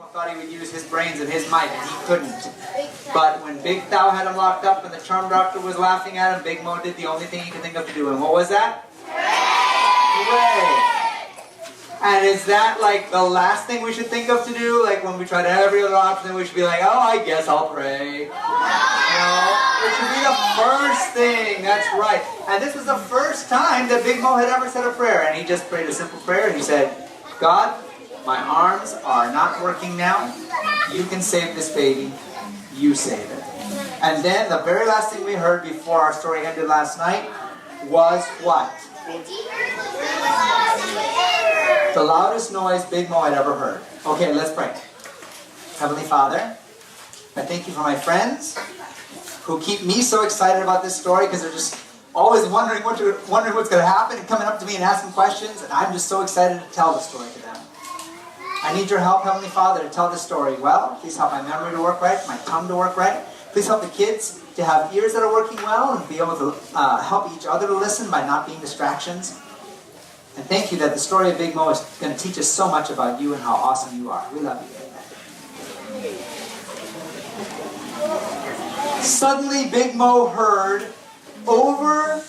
Mo thought he would use his brains and his might, and he couldn't. But when Big Thou had him locked up and the charm doctor was laughing at him, Big Mo did the only thing he could think of to do. And what was that? Hooray! And is that like the last thing we should think of to do? Like when we tried every other option, we should be like, oh, I guess I'll pray. No, it should be the first thing. That's right. And this was the first time that Big Mo had ever said a prayer. And he just prayed a simple prayer. He said, God, my arms are not working now. You can save this baby. You save it. And then the very last thing we heard before our story ended last night was what? The loudest noise Big Mo had ever heard. Okay, let's pray. Heavenly Father, I thank you for my friends who keep me so excited about this story because they're just always wondering what's going to happen and coming up to me and asking questions, and I'm just so excited to tell the story to them. I need your help, Heavenly Father, to tell this story well. Please help my memory to work right, my tongue to work right. Please help the kids to have ears that are working well and be able to help each other to listen by not being distractions. And thank you that the story of Big Mo is going to teach us so much about you and how awesome you are. We love you. Amen. Suddenly, Big Mo heard over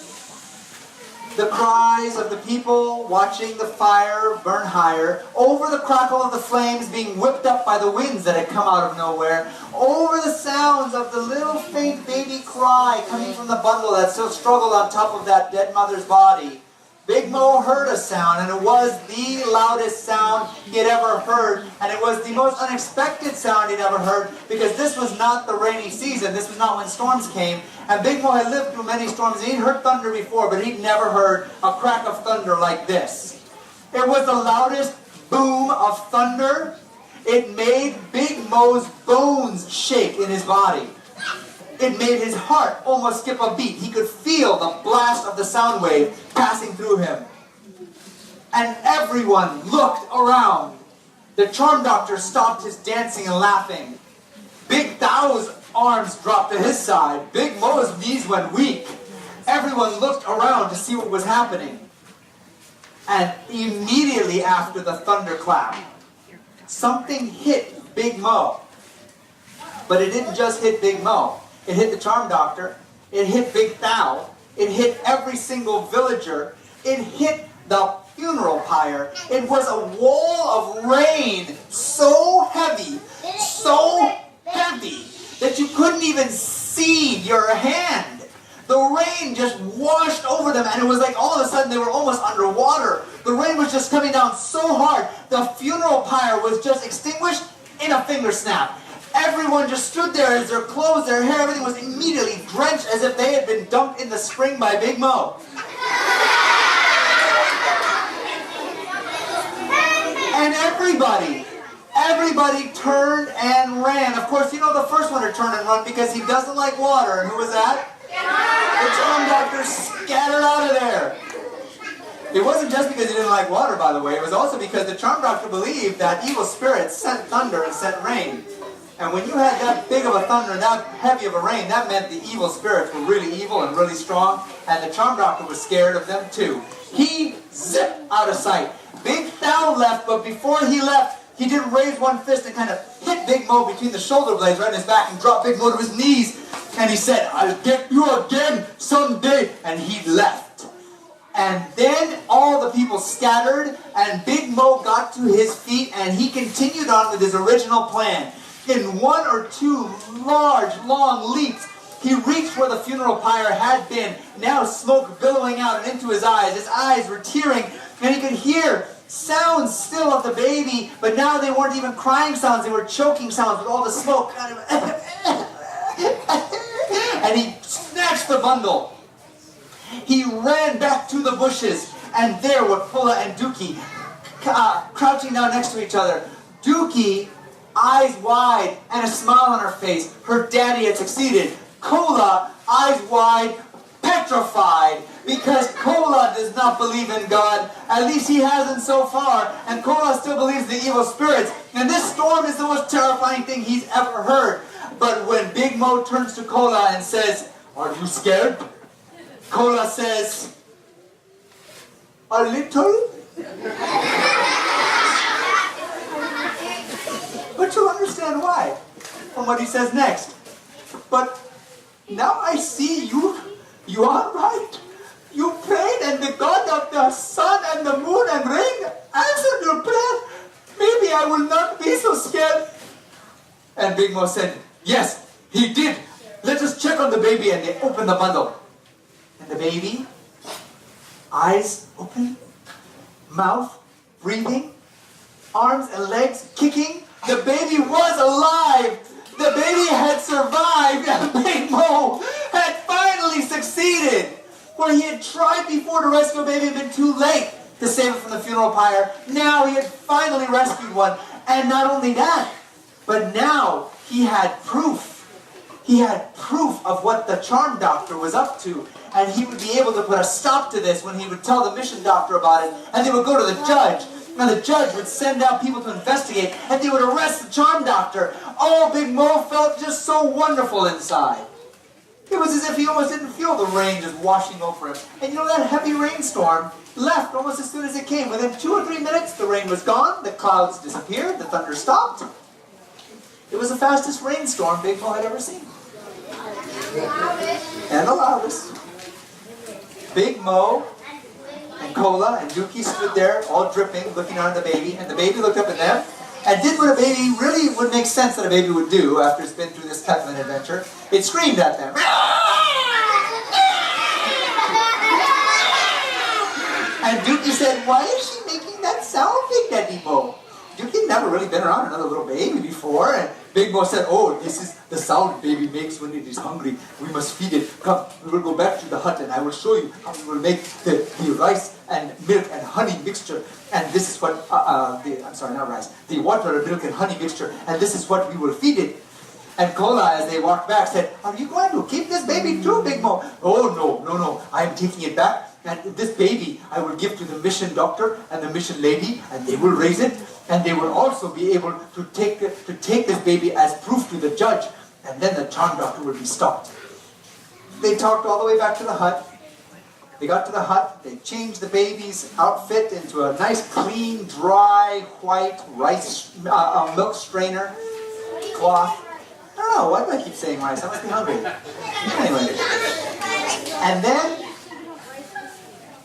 the cries of the people watching the fire burn higher, over the crackle of the flames being whipped up by the winds that had come out of nowhere, over the sounds of the little faint baby cry coming from the bundle that still struggled on top of that dead mother's body. Big Mo heard a sound, and it was the loudest sound he had ever heard, and it was the most unexpected sound he'd ever heard, because this was not the rainy season. This was not when storms came, and Big Mo had lived through many storms, and he'd heard thunder before, but he'd never heard a crack of thunder like this. It was the loudest boom of thunder. It made Big Mo's bones shake in his body. It made his heart almost skip a beat. He could feel the blast of the sound wave passing through him. And everyone looked around. The charm doctor stopped his dancing and laughing. Big Thou's arms dropped to his side. Big Mo's knees went weak. Everyone looked around to see what was happening. And immediately after the thunderclap, something hit Big Mo. But it didn't just hit Big Mo. It hit the charm doctor. It hit Big Thou. It hit every single villager. It hit the funeral pyre. It was a wall of rain so heavy that you couldn't even see your hand. The rain just washed over them, and it was like all of a sudden they were almost underwater. The rain was just coming down so hard, the funeral pyre was just extinguished in a finger snap. Everyone just stood there as their clothes, their hair, everything was immediately drenched as if they had been dumped in the spring by Big Mo. And everybody turned and ran. Of course, you know the first one to turn and run because he doesn't like water. And who was that? The charm doctor scattered out of there. It wasn't just because he didn't like water, by the way. It was also because the charm doctor believed that evil spirits sent thunder and sent rain. And when you had that big of a thunder and that heavy of a rain, that meant the evil spirits were really evil and really strong. And the charm doctor was scared of them too. He zipped out of sight. Big Thou left, but before he left, he did raise one fist and kind of hit Big Mo between the shoulder blades right in his back and dropped Big Mo to his knees. And he said, I'll get you again someday. And he left. And then all the people scattered, and Big Mo got to his feet, and he continued on with his original plan. In one or two large, long leaps, he reached where the funeral pyre had been, now smoke billowing out and into his eyes. His eyes were tearing, and he could hear sounds still of the baby, but now they weren't even crying sounds, they were choking sounds with all the smoke. And he snatched the bundle. He ran back to the bushes, and there were Kola and Dookie crouching down next to each other. Dookie, eyes wide and a smile on her face. Her daddy had succeeded. Kola, eyes wide, petrified, because Kola does not believe in God. At least he hasn't so far. And Kola still believes in the evil spirits. And this storm is the most terrifying thing he's ever heard. But when Big Mo turns to Kola and says, "Are you scared?" Kola says, "A little." But understand why from what he says next. But now I see you are right. You prayed and the God of the sun and the moon and rain answered your prayer. Maybe I will not be so scared. And Big Mo said, yes, he did. Let us check on the baby. And they opened the bundle. And the baby, eyes open, mouth breathing, arms and legs kicking. The baby was alive. The baby had survived. And Big Mo had finally succeeded. Where he had tried before to rescue a baby and been too late to save it from the funeral pyre. Now he had finally rescued one. And not only that, but now he had proof. He had proof of what the charm doctor was up to. And he would be able to put a stop to this when he would tell the mission doctor about it. And they would go to the judge. And the judge would send out people to investigate. And they would arrest the charm doctor. Oh, Big Mo felt just so wonderful inside. It was as if he almost didn't feel the rain just washing over him. And you know, that heavy rainstorm left almost as soon as it came. Within 2 or 3 minutes, the rain was gone, the clouds disappeared, the thunder stopped. It was the fastest rainstorm Big Mo had ever seen. And the loudest. Big Mo and Cola and Dookie stood there, all dripping, looking out at the baby. And the baby looked up at them and did what a baby really would make sense that a baby would do after it's been through this type of an adventure. It screamed at them. And Dookie said, why is she making that sound, Big Daddy Mo? Dookie had never really been around another little baby before. And Big Mo said, oh, this is the sound baby makes when it is hungry. We must feed it. Come, we will go back to the hut and I will show you how we will make the rice and milk and honey mixture. And this is what, the water, milk and honey mixture. And this is what we will feed it. And Cola, as they walked back, said, are you going to keep this baby too, Big Mo? Oh, no, I am taking it back. And this baby I will give to the mission doctor and the mission lady, and they will raise it. And they will also be able to take this baby as proof to the judge. And then the charm doctor will be stopped. They talked all the way back to the hut. They got to the hut. They changed the baby's outfit into a nice, clean, dry, white rice milk strainer cloth. I don't know, why do I keep saying rice? I must be hungry. Anyway. And then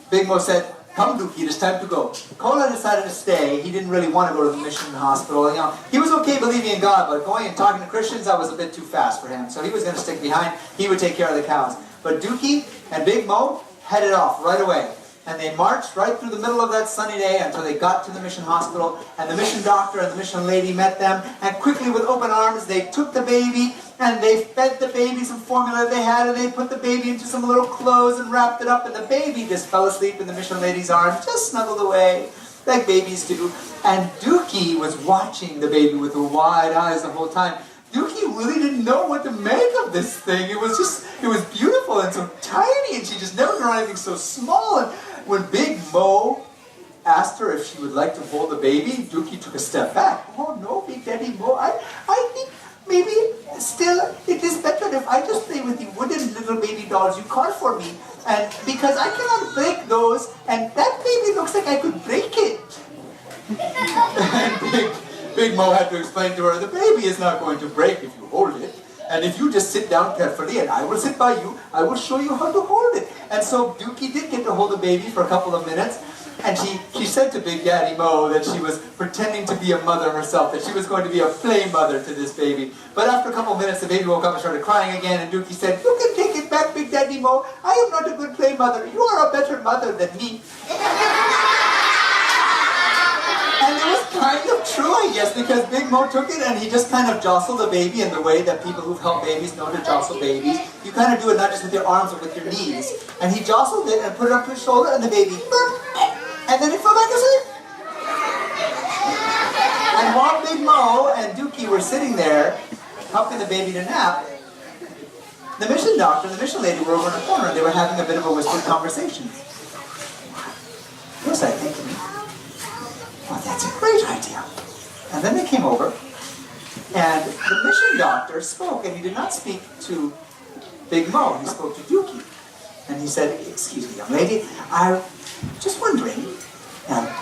Big Mo said, come Dookie, it is time to go. Cola decided to stay. He didn't really want to go to the mission hospital. You know, he was okay believing in God, but going and talking to Christians, that was a bit too fast for him. So he was going to stick behind. He would take care of the cows. But Dookie and Big Mo headed off right away. And they marched right through the middle of that sunny day until they got to the mission hospital. And the mission doctor and the mission lady met them. And quickly, with open arms, they took the baby and they fed the baby some formula they had. And they put the baby into some little clothes and wrapped it up. And the baby just fell asleep in the mission lady's arms, just snuggled away like babies do. And Dookie was watching the baby with wide eyes the whole time. Dookie really didn't know what to make of this thing. It was beautiful and so tiny, and she just never knew anything so small. And when Big Mo asked her if she would like to hold the baby, Dookie took a step back. Oh no, Big Daddy Mo, I think maybe still it is better if I just play with the wooden little baby dolls you caught for me. And because I cannot break those, and that baby looks like I could break it. And Big Mo had to explain to her, the baby is not going to break if you hold it. And if you just sit down carefully and I will sit by you, I will show you how to hold it. And so Dookie did get to hold the baby for a couple of minutes. And she said to Big Daddy Mo that she was pretending to be a mother herself, that she was going to be a play mother to this baby. But after a couple of minutes, the baby woke up and started crying again. And Dookie said, you can take it back, Big Daddy Mo. I am not a good play mother. You are a better mother than me. And it was kind of true, I guess, because Big Mo took it and he just kind of jostled the baby in the way that people who've held babies know to jostle babies. You kind of do it not just with your arms but with your knees. And he jostled it and put it up his shoulder and the baby, and then it fell back asleep. And while Big Mo and Dookie were sitting there helping the baby to nap, the mission doctor and the mission lady were over in the corner and they were having a bit of a whispered conversation. What was I thinking? Oh, that's a great idea. And then they came over, and the mission doctor spoke, and he did not speak to Big Mo, he spoke to Dookie. And he said, excuse me, young lady, I'm just wondering,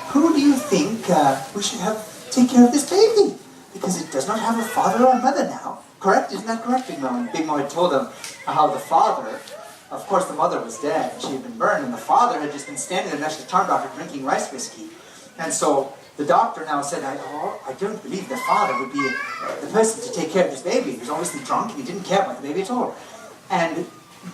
who do you think we should have take care of this baby? Because it doesn't does not have a father or a mother now. Correct? Isn't that correct, Big Mo? And Big Mo had told him how the father, of course the mother was dead, and she had been burned, and the father had just been standing there next to the charm doctor drinking rice whiskey. And so the doctor now said, I don't believe the father would be the person to take care of this baby. He was obviously drunk and he didn't care about the baby at all. And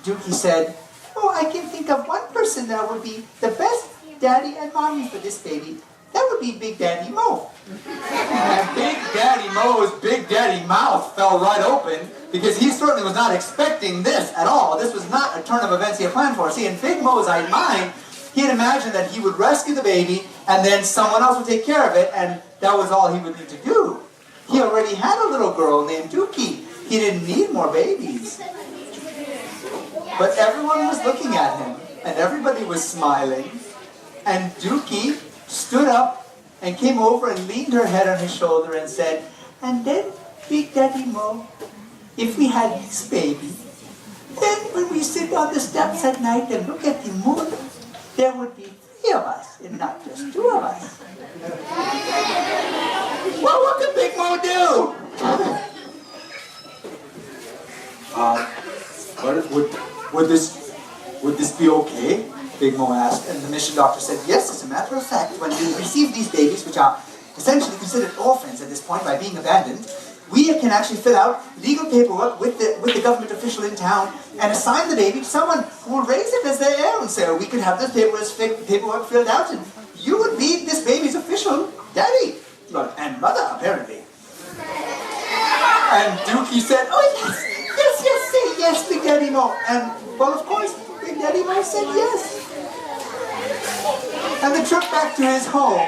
Dookie said, oh, I can think of one person that would be the best daddy and mommy for this baby. That would be Big Daddy Mo. And Big Daddy Mo's Big Daddy mouth fell right open because he certainly was not expecting this at all. This was not a turn of events he had planned for. See, in Big Mo's mind, he had imagined that he would rescue the baby and then someone else would take care of it, and that was all he would need to do. He already had a little girl named Dookie. He didn't need more babies. But everyone was looking at him, and everybody was smiling, and Dookie stood up and came over and leaned her head on his shoulder and said, and then, Big Daddy Mo, if we had this baby, then when we sit on the steps at night and look at the moon, there would be 3 of us, and not just 2 of us. Well, what could Big Mo do? Would this be okay? Big Mo asked, and the mission doctor said, yes, as a matter of fact, when we receive these babies, which are essentially considered orphans at this point by being abandoned, we can actually fill out legal paperwork with the government official in town and assign the baby to someone who will raise it as their heir. So we could have this paperwork filled out, and you would be this baby's official daddy. Well, and mother, apparently. And Dookie said, oh, yes, say yes, Big Daddy Mo. And, well, of course, Big Daddy Mo said yes. And the trip back to his home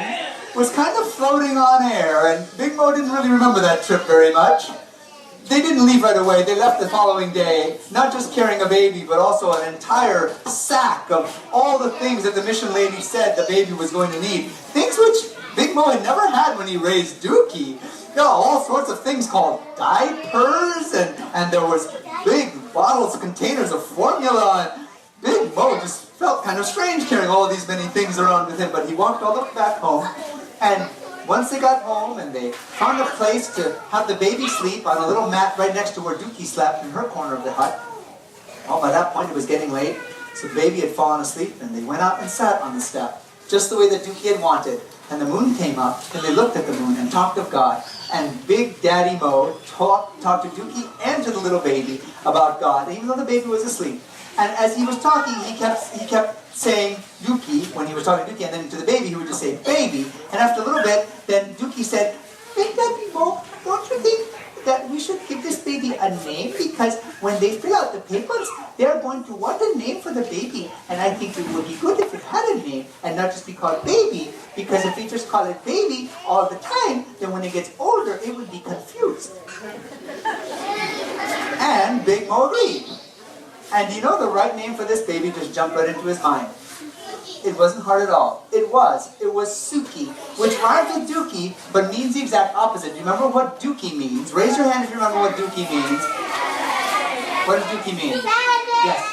was kind of floating on air, and Big Mo didn't really remember that trip very much. They didn't leave right away. They left the following day, not just carrying a baby, but also an entire sack of all the things that the mission lady said the baby was going to need. Things which Big Mo had never had when he raised Dookie. You know, all sorts of things called diapers, and there was big bottles, containers of formula, and Big Mo just felt kind of strange carrying all of these many things around with him, but he walked all the way back home, and once they got home and they found a place to have the baby sleep on a little mat right next to where Dookie slept in her corner of the hut. Well, by that point it was getting late, so the baby had fallen asleep, and they went out and sat on the step, just the way that Dookie had wanted. And the moon came up, and they looked at the moon and talked of God. And Big Daddy Mo talked to Dookie and to the little baby about God, even though the baby was asleep. And as he was talking, he kept saying Dookie when he was talking to Dookie, and then to the baby he would just say baby. And after a little bit, then Dookie said, Big Daddy Mo, don't you think that we should give this baby a name? Because when they fill out the papers, they're going to want a name for the baby. And I think it would be good if it had a name and not just be called baby. Because if we just call it baby all the time, then when it gets older, it would be confused. And Big Mo agreed. And you know, the right name for this baby just jumped right into his mind. It wasn't hard at all. It was Sookie, which rhymes with Dookie, but means the exact opposite. Do you remember what Dookie means? Raise your hand if you remember what Dookie means. What does Dookie mean? Yes.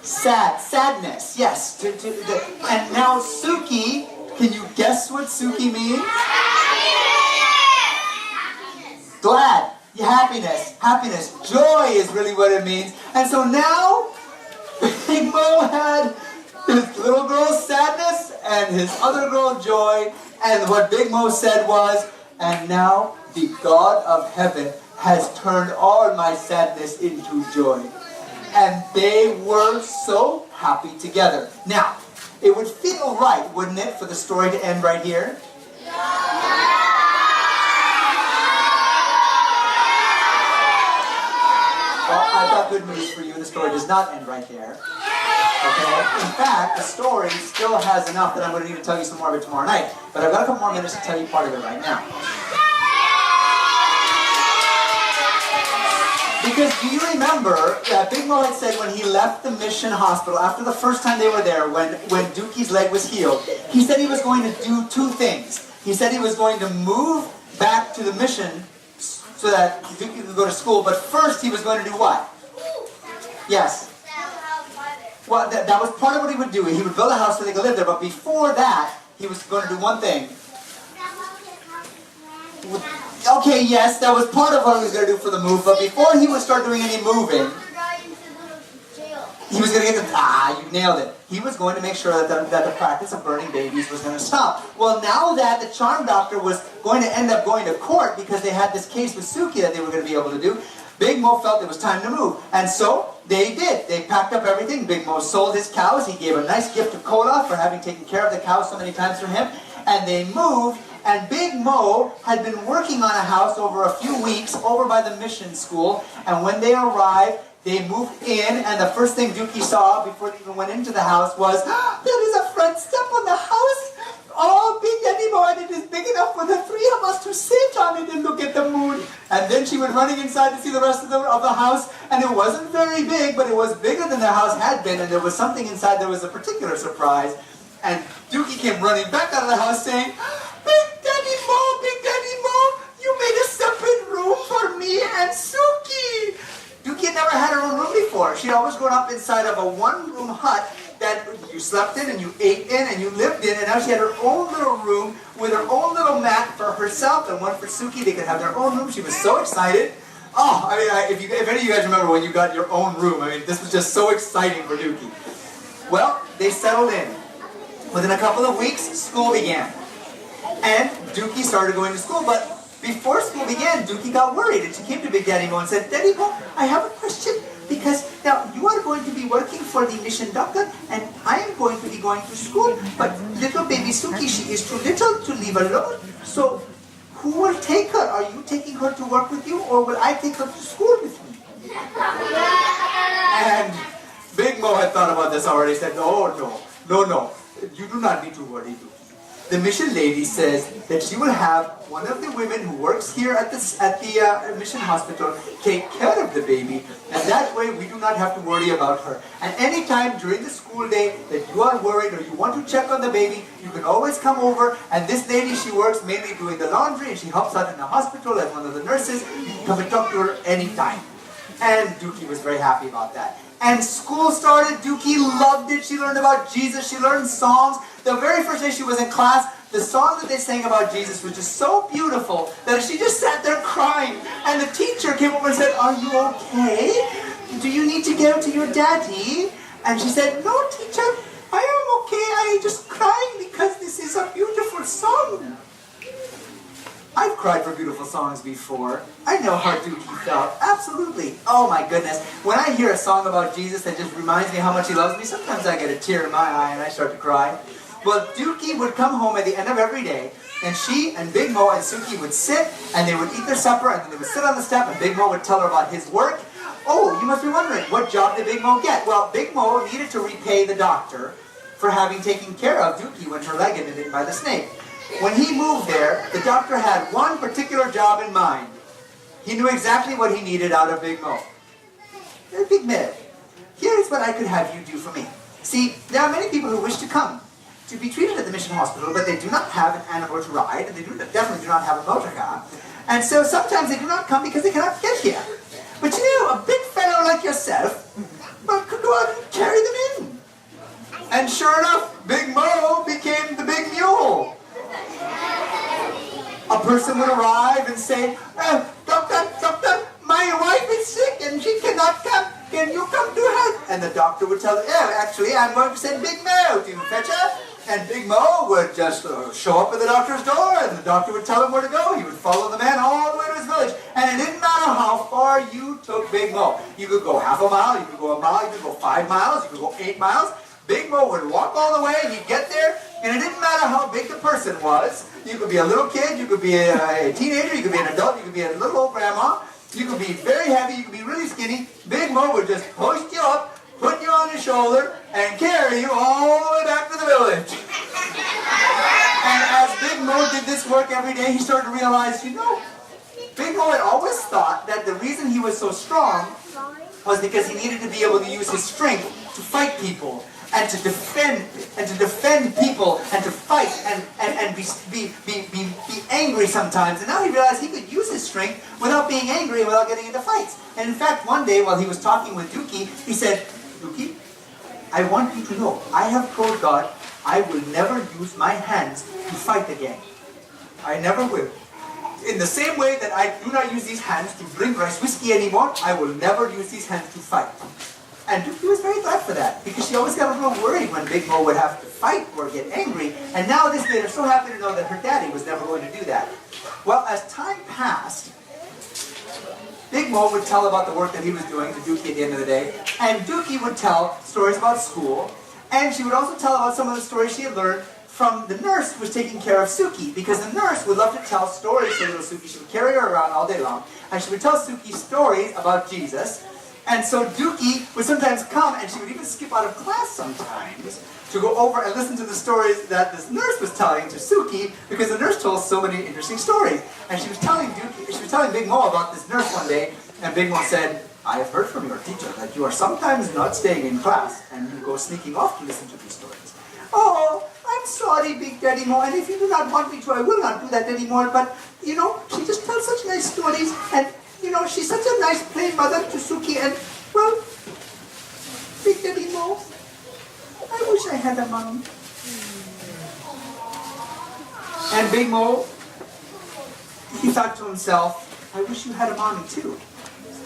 Sadness, yes. And now Sookie, can you guess what Sookie means? Glad. Happiness. Joy is really what it means. And so now, Big Mo had his little girl's sadness and his other girl joy. And what Big Mo said was, and now the God of heaven has turned all my sadness into joy. And they were so happy together. Now, it would feel right, wouldn't it, for the story to end right here? Well, I've got good news for you. The story does not end right there. Okay? In fact, the story still has enough that I'm going to need to tell you some more of it tomorrow night. But I've got a couple more minutes to tell you part of it right now. Because do you remember that Big Mo had said when he left the mission hospital, after the first time they were there, when Dookie's leg was healed, he said he was going to do 2 things. He said he was going to move back to the mission so that Dookie could go to school, but first he was going to do what? Yes. Well, that was part of what he would do. He would build a house so they could live there, but before that, he was going to do one thing. Okay, yes, that was part of what he was going to do for the move, but before he would start doing any moving, he was going to get the... you nailed it. He was going to make sure that the practice of burning babies was going to stop. Well, now that the charm doctor was going to end up going to court because they had this case with Sookie that they were going to be able to do, Big Mo felt it was time to move. And so, they did. They packed up everything. Big Mo sold his cows. He gave a nice gift to Kola for having taken care of the cows so many times for him. And they moved. And Big Mo had been working on a house over a few weeks over by the mission school. And when they arrived, they moved in. And the first thing Dookie saw before they even went into the house was, there is a front step on the house. Oh, Big Daddy Mo, and it is big enough for the three of us to sit on it and look at the moon. And then she went running inside to see the rest of the house. And it wasn't very big, but it was bigger than their house had been. And there was something inside that was a particular surprise. And Dookie came running back out of the house saying, Big Daddy Mo, you made a separate room for me and Sookie. Dookie had never had her own room before. She'd always grown up inside of a one-room hut that you slept in and you ate in and you lived in, and now she had her own little room with her own little mat for herself and one for Sookie. They could have their own room. She was so excited. Oh, I mean, if any of you guys remember when you got your own room, I mean, this was just so exciting for Dookie. Well, they settled in. Within a couple of weeks, school began. And Dookie started going to school, but before school began, Dookie got worried, and she came to Big Daddy Mo and said, Daddy Mo, I have a question, because now you are going to be working for the mission doctor, and I am going to be going to school, but little baby Sookie, she is too little to leave alone, so who will take her? Are you taking her to work with you, or will I take her to school with me? And Big Mo had thought about this already, said, no, you do not need to worry, Dookie. The mission lady says that she will have one of the women who works here at the mission hospital take care of the baby, and that way we do not have to worry about her. And any time during the school day that you are worried or you want to check on the baby, you can always come over, and this lady, she works mainly doing the laundry, and she helps out in the hospital as one of the nurses. You can come and talk to her anytime. And Dookie was very happy about that. And school started. Dookie loved it. She learned about Jesus. She learned songs. The very first day she was in class, the song that they sang about Jesus was just so beautiful that she just sat there crying. And the teacher came over and said, are you okay? Do you need to get to your daddy? And she said, no, teacher, I am okay. I am just crying because this is a beautiful song. I've cried for beautiful songs before. I know how Dookie felt. Absolutely. Oh my goodness. When I hear a song about Jesus that just reminds me how much he loves me, sometimes I get a tear in my eye and I start to cry. Well, Dookie would come home at the end of every day, and she and Big Mo and Sookie would sit, and they would eat their supper, and then they would sit on the step, and Big Mo would tell her about his work. Oh, you must be wondering, what job did Big Mo get? Well, Big Mo needed to repay the doctor for having taken care of Dookie when her leg had been bitten by the snake. When he moved there, the doctor had one particular job in mind. He knew exactly what he needed out of Big Mo. Big Mo, here is what I could have you do for me. See, there are many people who wish to come to be treated at the mission hospital, but they do not have an animal to ride, and they definitely do not have a motor car. And so sometimes they do not come because they cannot get here. But you know, a big fellow like yourself could go out and carry them in. And sure enough, Big Mo became the big mule. A person would arrive and say, Doctor, my wife is sick and she cannot come. Can you come to her? And the doctor would tell her, yeah, actually, I'm going to send Big Mo to fetch her. And Big Mo would just show up at the doctor's door, and the doctor would tell him where to go. He would follow the man all the way to his village. And it didn't matter how far you took Big Mo. You could go half a mile, you could go a mile, you could go 5 miles, you could go 8 miles. Big Mo would walk all the way, and he'd get there, and it didn't matter how big the person was. You could be a little kid, you could be a teenager, you could be an adult, you could be a little old grandma. You could be very heavy, you could be really skinny. Big Mo would just hoist you up, put you on his shoulder, and carry you all the way back to the village. And as Big Mo did this work every day, he started to realize, you know, Big Mo had always thought that the reason he was so strong was because he needed to be able to use his strength to fight people and to defend people and to fight and be angry sometimes. And now he realized he could use his strength without being angry and without getting into fights. And in fact, one day while he was talking with Dookie, he said, Dookie, I want you to know, I have told God I will never use my hands to fight again. I never will. in the same way that I do not use these hands to drink rice whiskey anymore, I will never use these hands to fight. And Dookie was very glad for that, because she always got a little worried when Big Mo would have to fight or get angry, and now this made her so happy to know that her daddy was never going to do that. Well, as time passed, Big Mo would tell about the work that he was doing to Dookie at the end of the day, and Dookie would tell stories about school, and she would also tell about some of the stories she had learned from the nurse who was taking care of Sookie, because the nurse would love to tell stories to little Sookie. She would carry her around all day long, and she would tell Sookie stories about Jesus. And so Dookie would sometimes come, and she would even skip out of class sometimes to go over and listen to the stories that this nurse was telling to Sookie, because the nurse told so many interesting stories. And she was telling Big Mo about this nurse one day, and Big Mo said, "I have heard from your teacher that you are sometimes not staying in class, and you go sneaking off to listen to these stories." "Oh, I'm sorry, Big Daddy Mo, and if you do not want me to, I will not do that anymore. But, you know, she just tells such nice stories, and, you know, she's such a nice plain mother to Sookie, and, well, Big Daddy Mo, I wish I had a mom." And Big Mo, he thought to himself, "I wish you had a mommy too."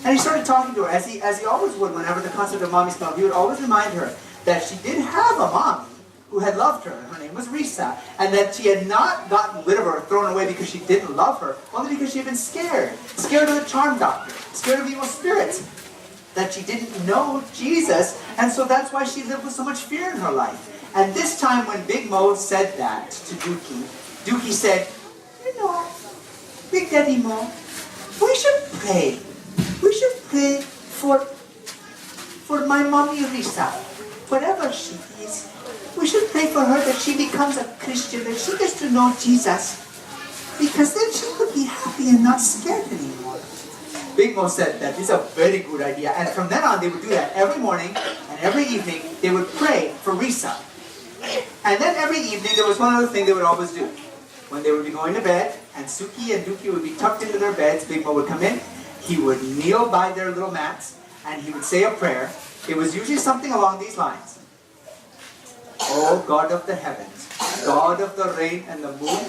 And he started talking to her, as he always would whenever the concept of mommy came up. He would always remind her that she did have a mommy who had loved her. Her name was Risa, and that she had not gotten rid of her or thrown away because she didn't love her, only because she had been scared of the charm doctor, scared of evil spirits, that she didn't know Jesus, and so that's why she lived with so much fear in her life. And this time when Big Mo said that to Dookie, Dookie said, "You know, Big Daddy Mo, we should pray. We should pray for my mommy Risa, whatever she is. We should pray for her that she becomes a Christian, that she gets to know Jesus, because then she could be happy and not scared anymore." Big Mo said that is a very good idea, and from then on they would do that every morning and every evening. They would pray for Risa. And then every evening there was one other thing they would always do. When they would be going to bed, and Sookie and Dookie would be tucked into their beds, Big Mo would come in, he would kneel by their little mats, and he would say a prayer. It was usually something along these lines. "O God of the heavens, God of the rain and the moon,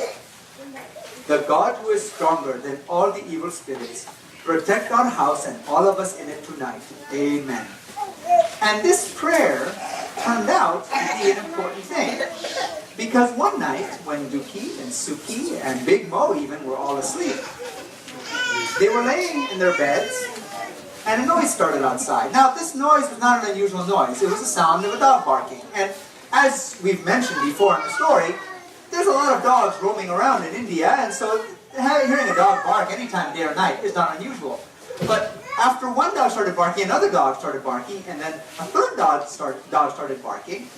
the God who is stronger than all the evil spirits, protect our house and all of us in it tonight. Amen." And this prayer turned out to be an important thing, because one night when Dookie and Sookie and Big Mo even were all asleep, they were laying in their beds, and a noise started outside. Now, this noise was not an unusual noise. It was the sound of a dog barking. And as we've mentioned before in the story, there's a lot of dogs roaming around in India, and so hearing a dog bark anytime, day or night, is not unusual. But after one dog started barking, another dog started barking, and then a third dog started barking.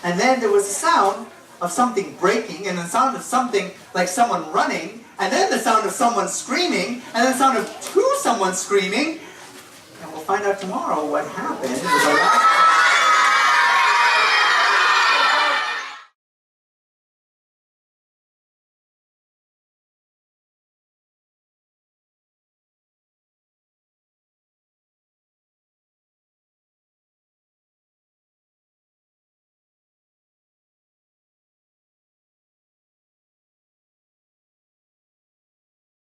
And then there was the sound of something breaking, and the sound of something like someone running, and then the sound of someone screaming, and then the sound of someone screaming. And we'll find out tomorrow what happened in the last